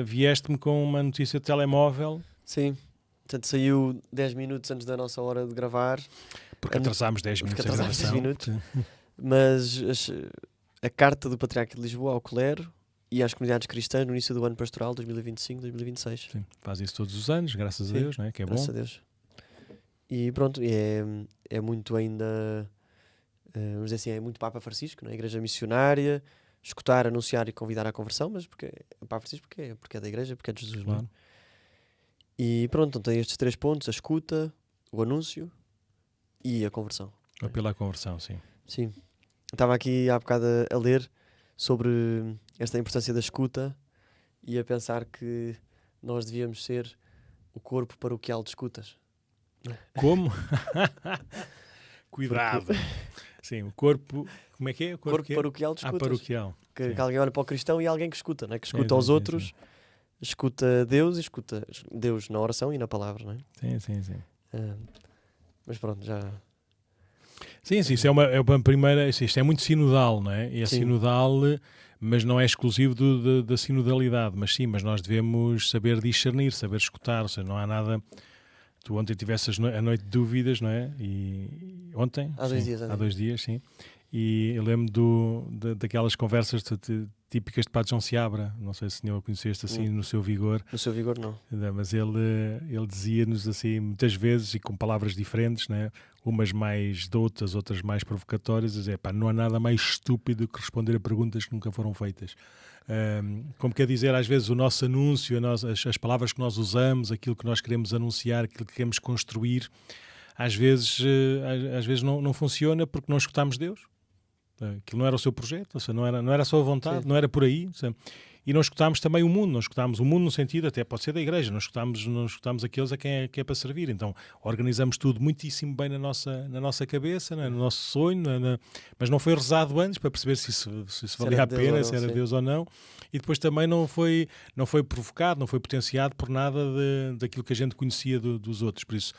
Vieste-me com uma notícia de telemóvel. Sim, portanto saiu 10 minutos antes da nossa hora de gravar. Porque atrasámos 10 minutos a gravação. Mas a carta do Patriarca de Lisboa ao clero e às comunidades cristãs no início do ano pastoral 2025-2026. Sim, faz isso todos os anos, graças a Deus, não é? Que é graças bom. A Deus. E pronto, é muito ainda, vamos dizer assim, é muito Papa Francisco, não é? Igreja missionária, escutar, anunciar e convidar à conversão, mas porque Papa Francisco porque é da igreja, porque é de Jesus, claro. Não é? E pronto, então tem estes 3 pontos: a escuta, o anúncio e a conversão. O apelo à conversão, sim. Sim. Estava aqui há bocado a ler sobre esta importância da escuta e a pensar que nós devíamos ser o corpo paroquial de escutas. Como? Cuidado. Sim, o corpo... Como é que é? O corpo paroquial de escutas. Paroquial. Que alguém olha para o cristão e alguém que escuta, não é? Que escuta aos outros, escuta Deus e escuta Deus na oração e na palavra, não é? Sim. Mas pronto, já... Sim, isso é uma primeira... Isto é muito sinodal, não é? E é sinodal, mas não é exclusivo da sinodalidade. Mas nós devemos saber discernir, saber escutar. Ou seja, não há nada... Tu ontem tiveste a noite de dúvidas, não é? E ontem? Há 2 dias. Há 2 dias, sim. E eu lembro daquelas conversas típicas de Padre João Seabra. Não sei se o conheceste assim no seu vigor. No seu vigor, não. Mas ele dizia-nos assim muitas vezes e com palavras diferentes, né? Umas mais doutas, outras mais provocatórias, dizer, não há nada mais estúpido que responder a perguntas que nunca foram feitas. Como quer dizer, às vezes o nosso anúncio, as palavras que nós usamos, aquilo que nós queremos anunciar, aquilo que queremos construir, às vezes não funciona porque não escutamos Deus. Aquilo não era o seu projeto, ou seja, não era a sua vontade, não era por aí. E não escutámos também o mundo, não escutámos o mundo no sentido, até pode ser da igreja, não escutámos aqueles a quem é para servir. Então organizamos tudo muitíssimo bem na nossa cabeça, no nosso sonho, mas não foi rezado antes para perceber se isso valia a pena, se era Deus ou não. E depois também não foi provocado, não foi potenciado por nada daquilo que a gente conhecia dos outros. Por isso,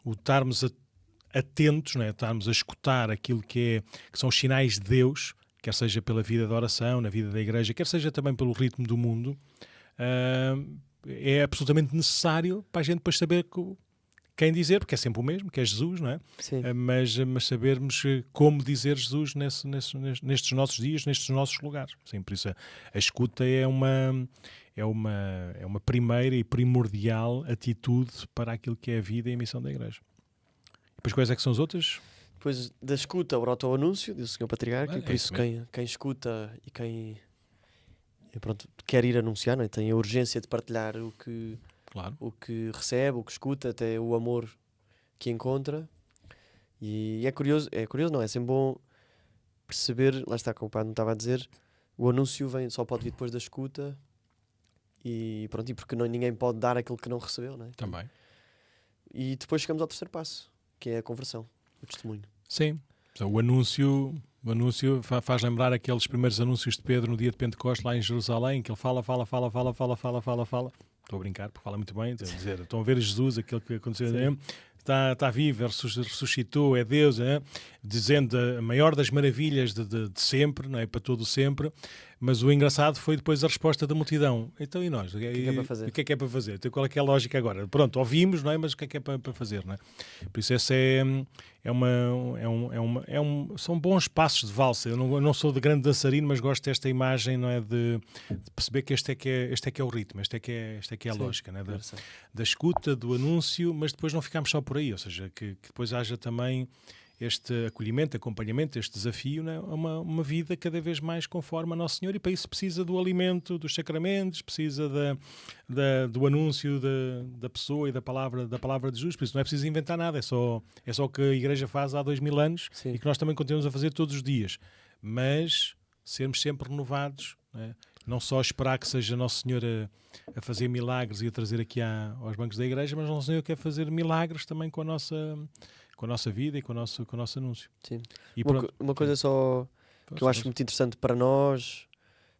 o estarmos atentos, não é? Estarmos a escutar aquilo que são os sinais de Deus, quer seja pela vida da oração, na vida da igreja, quer seja também pelo ritmo do mundo, é absolutamente necessário para a gente depois saber quem dizer, porque é sempre o mesmo, que é Jesus, não é? Mas sabermos como dizer Jesus nestes nossos dias, nestes nossos lugares. Sim, por isso a escuta é uma primeira e primordial atitude para aquilo que é a vida e a missão da igreja. Depois quais é que são as outras? Depois da escuta brota o anúncio do Senhor Patriarca, e por isso quem escuta e quem quer ir anunciar, não é? Tem a urgência de partilhar o que recebe, o que escuta, até o amor que encontra. E é curioso não, é sempre bom perceber, lá está, como o Padre me estava a dizer, o anúncio só pode vir depois da escuta e porque ninguém pode dar aquilo que não recebeu, não é? Também. E depois chegamos ao terceiro passo, que é a conversão, o testemunho. Sim, o anúncio faz lembrar aqueles primeiros anúncios de Pedro no dia de Pentecostes lá em Jerusalém, que ele fala. Estou a brincar, porque fala muito bem, dizer, estão a ver Jesus, aquele que aconteceu, está vivo, ressuscitou, é Deus, dizendo a maior das maravilhas de sempre, não é? Para todo o sempre. Mas o engraçado foi depois a resposta da multidão. Então e nós? O que é para fazer? Então, qual é que é a lógica agora? Pronto, ouvimos, não é? Mas o que é para fazer, não é? Por isso essa são bons passos de valsa. Eu não sou de grande dançarino, mas gosto desta imagem, não é? De perceber que este é que é o ritmo, esta é que é a lógica, não é? Da escuta, do anúncio, mas depois não ficamos só por aí, ou seja, que depois haja também este acolhimento, acompanhamento, este desafio, né? Uma vida cada vez mais conforme a Nosso Senhor, e para isso precisa do alimento, dos sacramentos, precisa do anúncio da pessoa e da palavra de Jesus. Por isso não é preciso inventar nada, é só o que a Igreja faz há 2000 anos. Sim. E que nós também continuamos a fazer todos os dias, mas sermos sempre renovados, né? Não só esperar que seja Nosso Senhor a fazer milagres e a trazer aqui aos bancos da Igreja, mas Nosso Senhor quer fazer milagres também com a nossa vida e com o nosso anúncio. Sim. E uma coisa só que eu acho muito interessante para nós,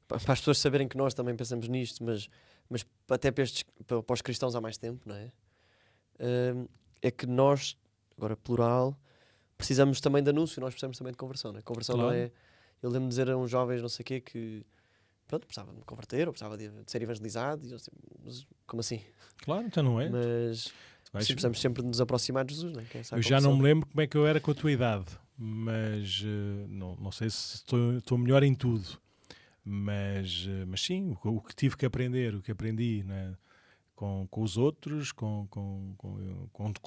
para as pessoas saberem que nós também pensamos nisto, mas até para os cristãos há mais tempo, não é? É que nós, agora plural, precisamos também de anúncio, nós precisamos também de conversão, não é? Conversão não é... Eu lembro de dizer a uns jovens, não sei o quê, que precisava de me converter, ou precisava de ser evangelizado, e eu, mas como assim? Claro, então não é. Mas... precisamos sempre de nos aproximar de Jesus, não é? Eu já não me lembro como é que eu era com a tua idade, mas não sei se estou melhor em tudo, mas sim, o que tive que aprender, o que aprendi, né? com os outros, com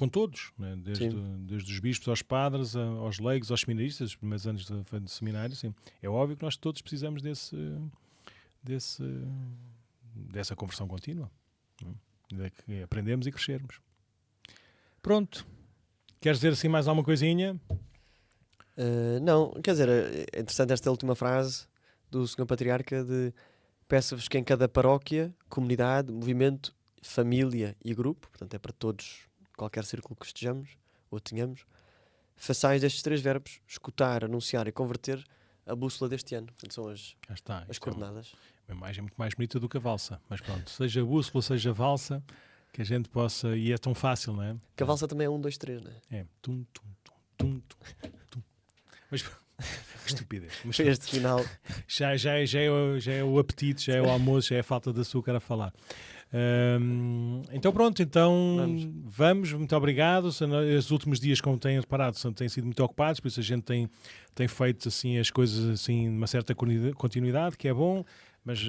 todos, né? Desde os bispos aos padres, aos leigos, aos seminaristas, os primeiros anos de seminário, sim. É óbvio que nós todos precisamos dessa conversão contínua, né? De que aprendemos e crescermos. Pronto. Queres dizer assim mais alguma coisinha? Não, quer dizer, é interessante esta última frase do Sr. Patriarca de peço-vos que em cada paróquia, comunidade, movimento, família e grupo, portanto é para todos, qualquer círculo que estejamos ou tenhamos, façais destes 3 verbos, escutar, anunciar e converter, a bússola deste ano. Portanto, são as coordenadas. É muito mais bonita do que a valsa, mas pronto, seja bússola, seja valsa, que a gente possa, e é tão fácil, não é? Que a valsa também é 1, 2, 3, não é? É, tum, tum, tum, tum, tum, tum. Mas que estupidez. Mas, este final. Já é o apetite, já é o almoço, já é a falta de açúcar a falar. Então pronto, vamos, muito obrigado. Os últimos dias, como têm reparado, têm sido muito ocupados, por isso a gente tem feito assim, as coisas assim, uma certa continuidade, que é bom, mas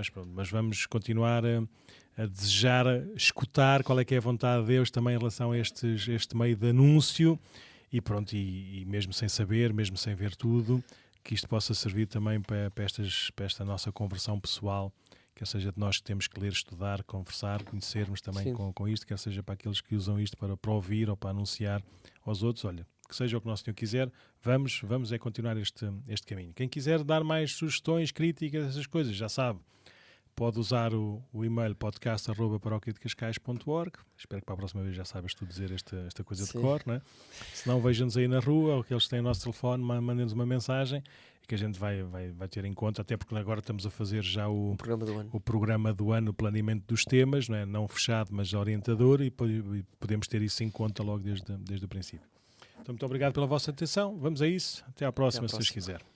pronto, mas vamos continuar a desejar escutar qual é que é a vontade de Deus também em relação a este meio de anúncio e pronto, e mesmo sem saber, mesmo sem ver tudo, que isto possa servir também para esta nossa conversão pessoal, quer seja de nós que temos que ler, estudar, conversar, conhecermos também com isto, quer seja para aqueles que usam isto para ouvir ou para anunciar aos outros. Olha, que seja o que o Nosso Senhor quiser, vamos continuar este caminho. Quem quiser dar mais sugestões, críticas, essas coisas, já sabe, pode usar o e-mail podcast@paroquiadecascais.org. Espero que para a próxima vez já saibas tu dizer esta coisa de cor, não é? Se não, vejam-nos aí na rua, ou aqueles que têm o nosso telefone, mandem-nos uma mensagem que a gente vai ter em conta, até porque agora estamos a fazer já o programa do ano, o planeamento dos temas, não é? Não fechado, mas orientador, e podemos ter isso em conta logo desde o princípio. Então, muito obrigado pela vossa atenção. Vamos a isso. Até à próxima, se vocês quiserem.